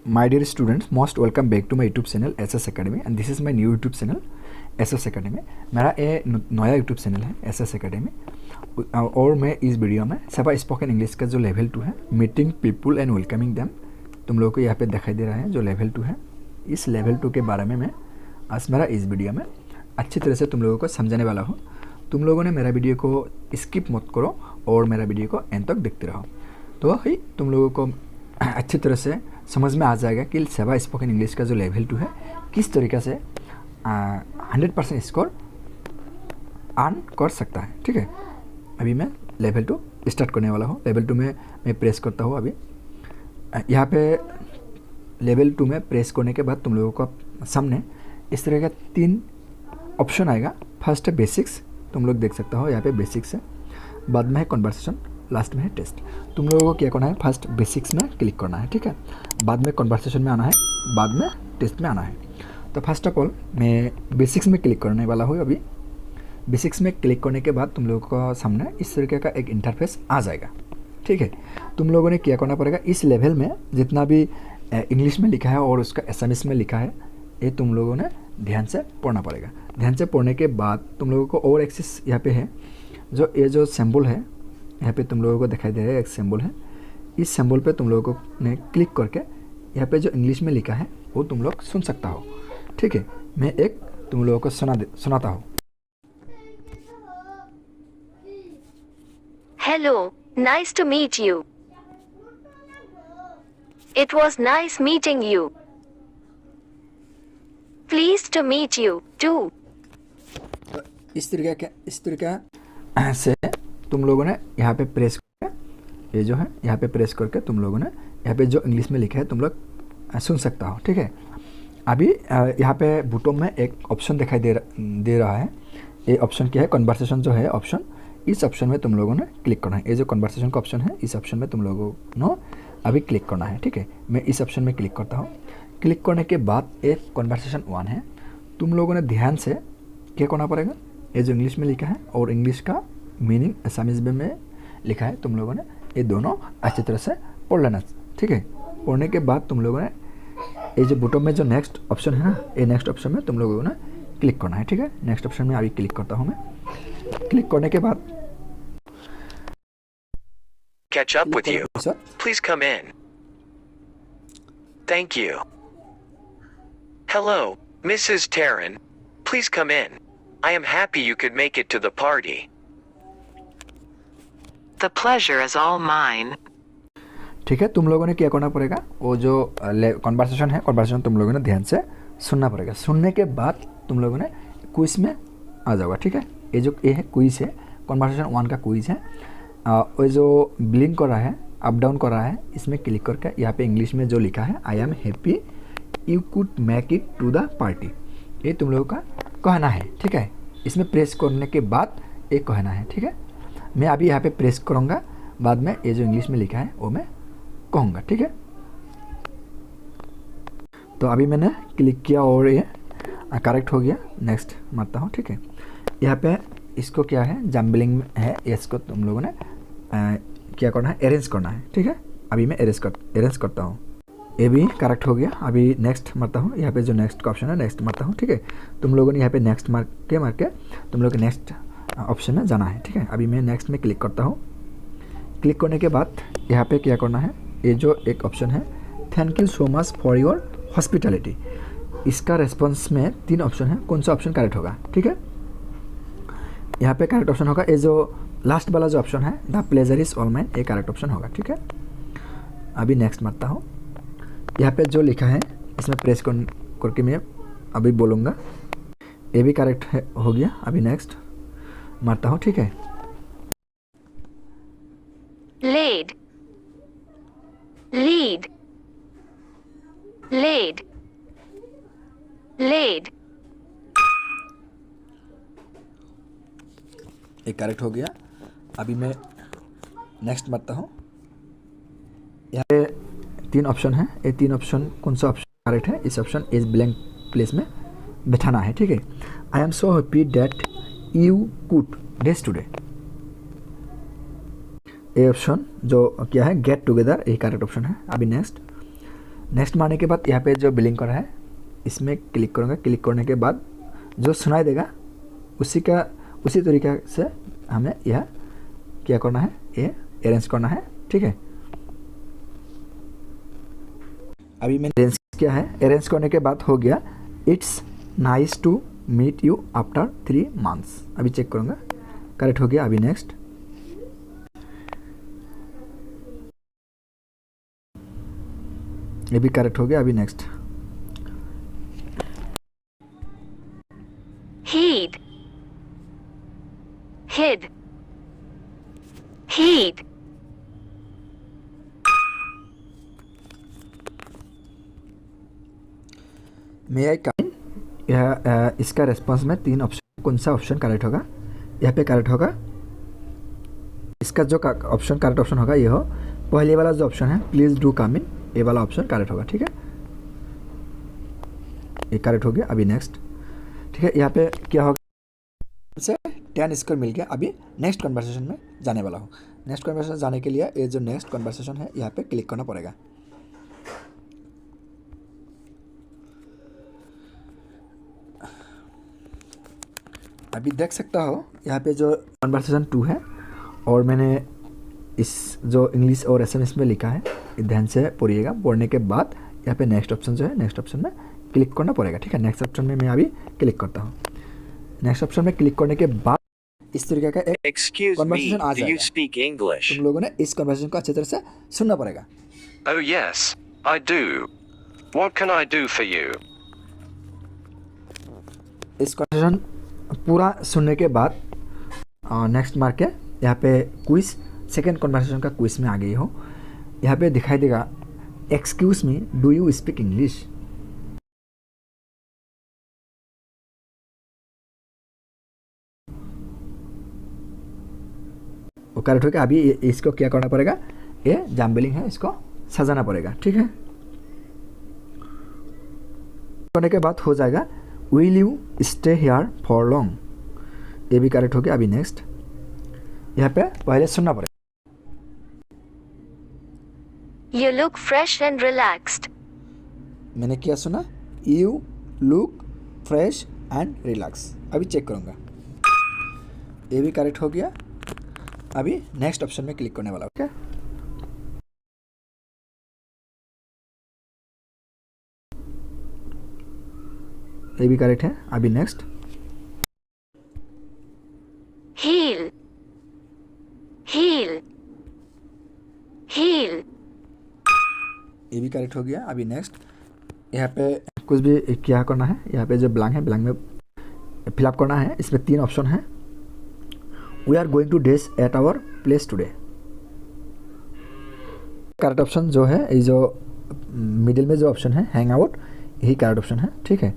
My dear students, most welcome back to my YouTube channel SS Academy and this is my new YouTube channel SS Academy। मेरा ये नया YouTube channel है SS Academy और मैं इस video में सब स्पोकन इंग्लिश का जो लेवल 2 है meeting people and welcoming them तुम लोगों को यहाँ पे दिखाई दे रहा है। जो लेवल 2 है इस लेवल 2 के बारे में मैं आज मेरा इस वीडियो में अच्छी तरह से तुम लोगों को समझाने वाला हूँ। तुम लोगों ने मेरा वीडियो को स्किप मत करो और मेरा वीडियो को एंड तक देखते रहो, तो ही तुम लोगों को अच्छी तरह से समझ में आ जाएगा कि सेवा स्पोकन इंग्लिश का जो लेवल 2 है किस तरीक़े से 100% स्कोर अर्न कर सकता है। ठीक है, अभी मैं लेवल 2 स्टार्ट करने वाला हूँ। लेवल 2 में मैं प्रेस करता हूँ। अभी यहाँ पे लेवल 2 में प्रेस करने के बाद तुम लोगों को सामने इस तरह का 3 ऑप्शन आएगा। फर्स्ट है बेसिक्स, तुम लोग देख सकते हो यहाँ पे बेसिक्स है, बाद में है कन्वर्सेशन, लास्ट में है टेस्ट। तुम लोगों को क्या करना है, फर्स्ट बेसिक्स में क्लिक करना है। ठीक है, बाद में कन्वर्सेशन में आना है, बाद में टेस्ट में आना है। तो फर्स्ट ऑफ ऑल मैं बेसिक्स में क्लिक करने वाला हूँ। अभी बेसिक्स में क्लिक करने के बाद तुम लोगों को सामने इस तरीके का एक इंटरफेस आ जाएगा। ठीक है, तुम लोगों ने क्या करना पड़ेगा, इस लेवल में जितना भी इंग्लिश में लिखा है और उसका एसएमएस में लिखा है ये तुम लोगों ने ध्यान से पढ़ना पड़ेगा। ध्यान से पढ़ने के बाद तुम लोगों को और एक्सिस यहाँ पे है, जो ये जो सिंबल है यहाँ पे तुम लोगों को दिखाई दे रहा है, एक सिंबल है। इस सिंबल पे तुम लोगों को ने क्लिक करके यहाँ पे जो इंग्लिश में लिखा है वो तुम लोग सुन सकता हो। ठीक है, मैं एक तुम लोगों को सुनाता हूँ। Hello, nice to meet you. It was nice meeting you. Pleased to meet you too. इस तरीके से तुम लोगों ने यहाँ पे प्रेस करके, ये जो है यहाँ पे प्रेस करके तुम लोगों ने यहाँ पे जो इंग्लिश में लिखा है तुम लोग सुन सकता हो। ठीक है, अभी यहाँ पे बॉटम में एक ऑप्शन दिखाई दे रहा है। ये ऑप्शन क्या है, कन्वर्सेशन जो है ऑप्शन, इस ऑप्शन में तुम लोगों ने क्लिक करना है। ये जो कन्वर्सेशन का ऑप्शन है इस ऑप्शन में तुम लोगों को अभी क्लिक करना है। ठीक है, मैं इस ऑप्शन में क्लिक करता हूँ। क्लिक करने के बाद एक कन्वर्सेशन 1 है, तुम लोगों ने ध्यान से क्या करना पड़ेगा, ये जो इंग्लिश में लिखा है और इंग्लिश का मीनिंग असमीज में लिखा है, तुम लोगों ने ये दोनों अच्छी तरह से पढ़ लेना। ठीक है, पढ़ने के बाद तुम लोगों ने ये जो बॉटम में जो नेक्स्ट ऑप्शन है ना, ये नेक्स्ट ऑप्शन में तुम लोगों ने क्लिक करना है। ठीक है, नेक्स्ट ऑप्शन में अभी क्लिक करता हूँ मैं। क्लिक करने के बाद catch up with you. Please come in. Thank you. Hello, Mrs. Taryn. Please come in. I am happy you could make it to the party. The pleasure is all mine. ठीक है, तुम लोगों ने क्या करना पड़ेगा, वो जो कन्वर्सेशन है, कन्वर्सेशन तुम लोगों ने ध्यान से सुनना पड़ेगा। सुनने के बाद तुम लोगों ने क्विज में आ जाओगा। ठीक है, ये है क्विज है, कन्वर्सेशन 1 का क्विज है। वो जो ब्लिंक कर रहा है, अप डाउन कर रहा है, इसमें क्लिक करके यहाँ पे इंग्लिश में जो लिखा है I am happy you could make it to the party, ये तुम लोगों का कहना है। ठीक है, इसमें प्रेस करने के बाद ये कहना है। ठीक है, मैं अभी यहाँ पे प्रेस करूँगा, बाद में ये जो इंग्लिश में लिखा है वो मैं कहूँगा। ठीक है, तो अभी मैंने क्लिक किया और ये करेक्ट हो गया। नेक्स्ट मारता हूँ। ठीक है, यहाँ पे इसको क्या है, जम्बलिंग है, इसको तुम लोगों ने क्या करना है, अरेंज करना है। ठीक है, अभी मैं अरेंज करता हूँ। ये भी करेक्ट हो गया। अभी नेक्स्ट मारता हूँ, यहाँ पे जो नेक्स्ट का ऑप्शन है नेक्स्ट मारता हूँ। ठीक है, तुम लोगों ने यहाँ पे नेक्स्ट मार के तुम लोग नेक्स्ट ऑप्शन में जाना है। ठीक है, अभी मैं नेक्स्ट में क्लिक करता हूँ। क्लिक करने के बाद यहाँ पे क्या करना है, ये जो एक ऑप्शन है thank you so much for your hospitality, इसका रेस्पॉन्स में 3 ऑप्शन है, कौन सा ऑप्शन करेक्ट होगा। ठीक है, यहाँ पे करेक्ट ऑप्शन होगा ये जो लास्ट वाला जो ऑप्शन है the pleasure is all mine, ये करेक्ट ऑप्शन होगा। ठीक है, अभी नेक्स्ट मारता हूँ। यहाँ पे जो लिखा है इसमें प्रेस करके मैं अभी बोलूँगा, ये भी करेक्ट हो गया। अभी नेक्स्ट मारता हूँ। ठीक है, Laid. Lead. Laid. Laid. ये करेक्ट हो गया। अभी मैं नेक्स्ट मारता हूँ। यहाँ पे 3 ऑप्शन है, ये 3 ऑप्शन कौन सा ऑप्शन करेक्ट है, इस ऑप्शन इस ब्लैंक प्लेस में बैठाना है। ठीक है, I am so happy that you could days today, ये ऑप्शन जो क्या है गेट टुगेदर, ये करेक्ट ऑप्शन है। अभी नेक्स्ट नेक्स्ट मारने के बाद यहाँ पे जो बिलिंग कर रहा है इसमें क्लिक करूँगा। क्लिक करने के बाद जो सुनाई देगा उसी तरीके से हमें यह क्या करना है, ये अरेंज करना है। ठीक है, अभी मैंने अरेंज किया है। अरेंज करने के बाद हो गया it's nice to meet you after 3 months। अभी चेक करूँगा, करेक्ट हो गया। अभी नेक्स्ट, ये भी करेक्ट हो गया। अभी नेक्स्ट, Heed. Hid. Heed. मे आई कम इन, यह इसका रेस्पॉन्स में 3 ऑप्शन, कौन सा ऑप्शन करेक्ट होगा? यहाँ पे करेक्ट होगा, इसका जो ऑप्शन करेक्ट ऑप्शन होगा ये हो, पहले वाला जो ऑप्शन है प्लीज़ डू कम इन, ये वाला ऑप्शन करेक्ट होगा। ठीक है, ये करेक्ट हो गया। अभी नेक्स्ट, ठीक है, यहाँ पे क्या होगा से 10 स्कोर मिल गया। अभी नेक्स्ट कन्वर्सेशन में जाने वाला हूँ। नेक्स्ट कन्वर्सेशन जाने के लिए ये जो नेक्स्ट कन्वर्सेशन है यहाँ पे क्लिक करना पड़ेगा। अभी देख सकता हो यहाँ पे जो कन्वर्सेशन 2 है और मैंने इस जो इंग्लिश और एसएमएस में लिखा है ध्यान से पढ़िएगा। पढ़ने के बाद यहाँ पे नेक्स्ट ऑप्शन जो है, नेक्स्ट ऑप्शन में क्लिक करना पड़ेगा। ठीक है, नेक्स्ट ऑप्शन में मैं अभी क्लिक करता हूँ। नेक्स्ट ऑप्शन में क्लिक करने के बाद इस तरीके का एक Excuse me, कन्वर्सेशन आ do you जाएगा। speak English? तुम लोगों ने इस कन्वर्सेशन को अच्छी तरह से सुनना पड़ेगा। Oh yes, I do. What can I do for you? इस कन्वर्सेशन पूरा सुनने के बाद नेक्स्ट मार के यहाँ पे क्विज, सेकेंड कन्वर्सेशन का क्विज में आ गई हो। यहाँ पे दिखाई देगा excuse me do you speak English. वो करेक्ट हो गया। अभी इसको क्या करना पड़ेगा, ये जैम्बलिंग है, इसको सजाना पड़ेगा। ठीक है, करने के बाद हो जाएगा will you stay here for long, ये भी करेक्ट हो गया। अभी नेक्स्ट, यहाँ पे पहले सुनना पड़ेगा। You look fresh and relaxed. मैंने क्या सुना, you look fresh and relax. अभी चेक करूँगा, ये भी करेक्ट हो गया। अभी नेक्स्ट ऑप्शन में क्लिक करने वाला। ओके, ये भी करेक्ट है। अभी नेक्स्ट, Heal. Heal. Heal. ये भी करेक्ट हो गया। अभी नेक्स्ट, यहाँ पे कुछ भी क्या करना है, यहाँ पे जो ब्लैंक है ब्लैंक में फिलअप करना है। इसमें 3 ऑप्शन है। We are going to days at our place today. Correct option जो है, ये जो मिडिल में जो ऑप्शन है हैंग आउट, यही करेक्ट ऑप्शन है। ठीक है,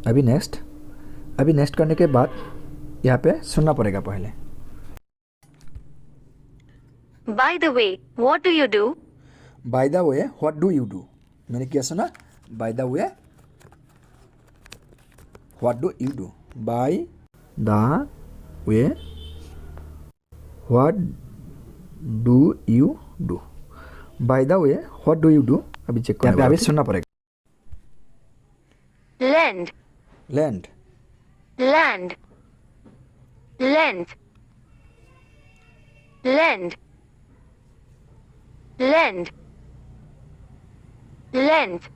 अभी नेक्स्ट, अभी नेक्स्ट करने के बाद यहाँ पे सुनना पड़ेगा पहले। By the way, what do you do? By the way what do you do. मैंने क्या सुना, by the way what do you do. By the way what do you do. By the way what do you do. अभी check करना, अभी सुनना पड़ेगा। Lend. Land, Land. Length. Lend. Lend. Length.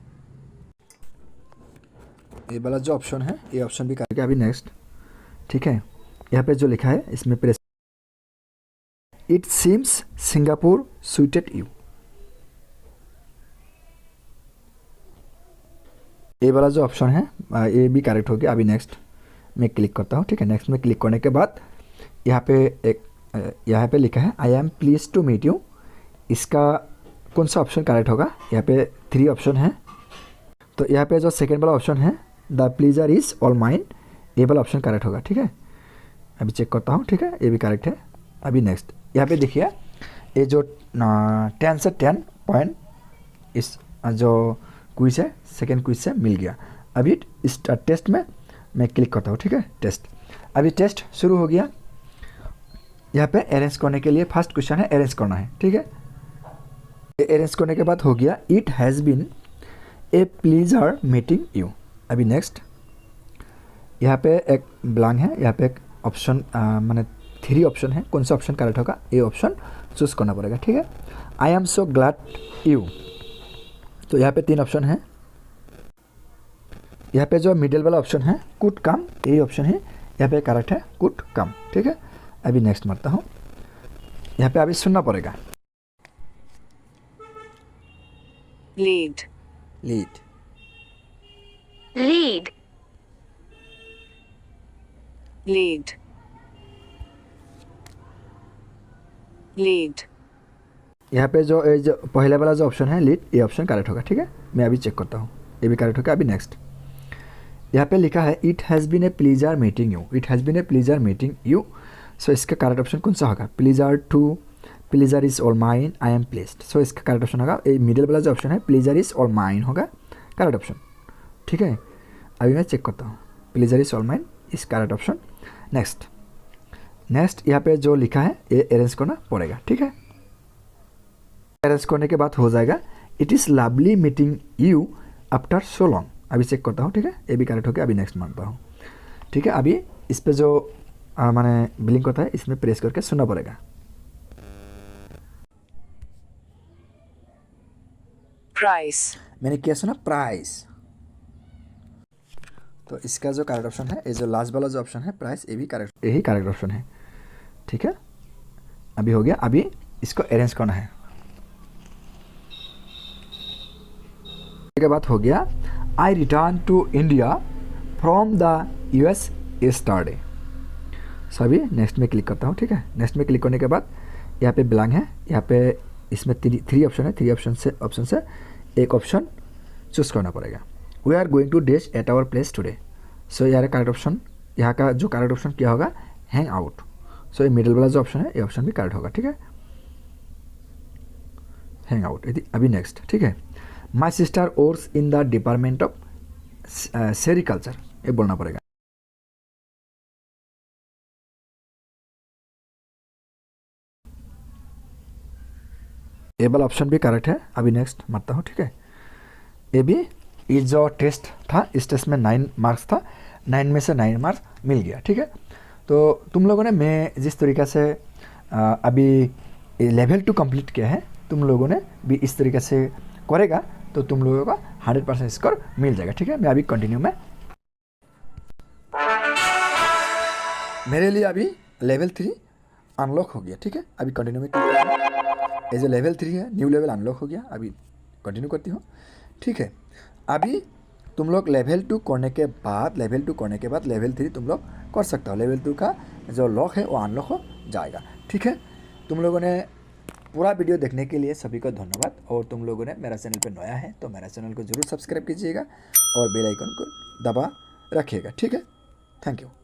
ये वाला जो ऑप्शन है ये ऑप्शन भी करके अभी नेक्स्ट। ठीक है, यहाँ पे जो लिखा है इसमें press, it seems Singapore suited you. ये वाला जो ऑप्शन है ये भी करेक्ट हो गया। अभी नेक्स्ट मैं क्लिक करता हूँ। ठीक है, नेक्स्ट में क्लिक करने के बाद यहाँ पे लिखा है I am please to meet you. इसका कौन सा ऑप्शन करेक्ट होगा, यहाँ पे 3 ऑप्शन है। तो यहाँ पे जो सेकेंड वाला ऑप्शन है the pleaser is all mine, ये वाला ऑप्शन करेक्ट होगा। ठीक है, अभी चेक करता हूँ। ठीक है, ये भी करेक्ट है। अभी नेक्स्ट, यहाँ पे देखिए ये जो 10 से 10 पॉइंट इस जो क्विज है सेकेंड क्विज से मिल गया। अभी इस टेस्ट में मैं क्लिक करता हूँ। ठीक है, टेस्ट, अभी टेस्ट शुरू हो गया। यहाँ पे अरेंज करने के लिए फर्स्ट क्वेश्चन है अरेंज करना है। ठीक है, अरेंज करने के बाद हो गया it has been a pleasure meeting you. अभी नेक्स्ट यहाँ पे एक ब्लैंक है, यहाँ पे एक ऑप्शन माने 3 ऑप्शन है, कौन सा ऑप्शन करेक्ट होगा ये ऑप्शन चूज़ करना पड़ेगा, ठीक है। I am so glad you, तो यहाँ पे 3 ऑप्शन है। यहाँ पे जो मिडिल वाला ऑप्शन है कुड कम, यही ऑप्शन है, यहाँ पे करेक्ट है कुड कम, ठीक है। अभी नेक्स्ट मारता हूँ, यहाँ पे अभी सुनना पड़ेगा। lead, lead, lead, lead, lead, यहाँ पे जो पहले वाला जो ऑप्शन है लीड, ये ऑप्शन करेक्ट होगा, ठीक है। मैं अभी चेक करता हूँ, ये भी करेक्ट होगा। अभी नेक्स्ट यहाँ पे लिखा है it has been a pleasure meeting you, it has been a pleasure meeting you. So इसका करेक्ट ऑप्शन कौन सा होगा? Pleasure too, pleasure is all mine, I am pleased. So इसका करेक्ट ऑप्शन होगा ये मिडिल वाला जो ऑप्शन है प्लीजर इज ऑल माइन होगा करेक्ट ऑप्शन, ठीक है। अभी मैं चेक करता हूँ, pleaser is all mine is correct option. Next यहाँ पे जो लिखा है ये अरेंज करना पड़ेगा, ठीक है। अरेंज करने के बाद हो जाएगा it is lovely meeting you after so long. अभी चेक करता हूँ, ठीक है, ये भी करेक्ट हो गया। अभी नेक्स्ट मानता हूँ, ठीक है। अभी इस पे जो माने ब्लिंक होता है इसमें प्रेस करके सुनना पड़ेगा। price, मैंने क्या सुना? प्राइस। तो इसका जो करेक्ट ऑप्शन है ये जो लास्ट वाला जो ऑप्शन है प्राइस, ये भी करेक्ट, यही करेक्ट ऑप्शन है, ठीक है। अभी हो गया, अभी इसको अरेंज करना है। के बाद हो गया I return to India from the US yesterday। So अभी नेक्स्ट में क्लिक करता हूँ, ठीक है। नेक्स्ट में क्लिक करने के बाद यहाँ पे ब्लैंक है, यहाँ पे इसमें 3 ऑप्शन है, 3 ऑप्शन से एक ऑप्शन चूज़ करना पड़ेगा। We are going to dash at our place today. So यार करेक्ट ऑप्शन, यहाँ का जो करेक्ट ऑप्शन क्या होगा? Hang out. सो ये मिडिल वाला जो ऑप्शन है ये ऑप्शन भी करेक्ट होगा, ठीक है, हैंग आउट। अभी नेक्स्ट, ठीक है। My sister works in the department of sericulture, ये बोलना पड़ेगा। ये वाला ऑप्शन भी करेक्ट है। अभी नेक्स्ट मारता हूँ, ठीक है। ये भी ये जो टेस्ट था इस टेस्ट में 9 मार्क्स था, 9 में से 9 मार्क्स मिल गया, ठीक है। तो तुम लोगों ने, मैं जिस तरीक़े से अभी लेवल 2 कंप्लीट किया है, तुम लोगों ने भी इस तरीके से करेगा तो तुम लोगों का 100% स्कोर मिल जाएगा, ठीक है। मैं अभी कंटिन्यू में, मेरे लिए अभी लेवल 3 अनलॉक हो गया, ठीक है। अभी कंटिन्यू में ये जो लेवल 3 है न्यू लेवल अनलॉक हो गया। अभी कंटिन्यू करती हूँ, ठीक है। अभी तुम लोग लेवल 2 करने के बाद लेवल 3 तुम लोग कर सकते हो। लेवल 2 का जो लॉक है वो अनलॉक हो जाएगा, ठीक है। तुम लोगों ने पूरा वीडियो देखने के लिए सभी को धन्यवाद। और तुम लोगों ने मेरा चैनल पे नया है तो मेरा चैनल को ज़रूर सब्सक्राइब कीजिएगा और बेल आइकन को दबा रखिएगा, ठीक है। Thank you.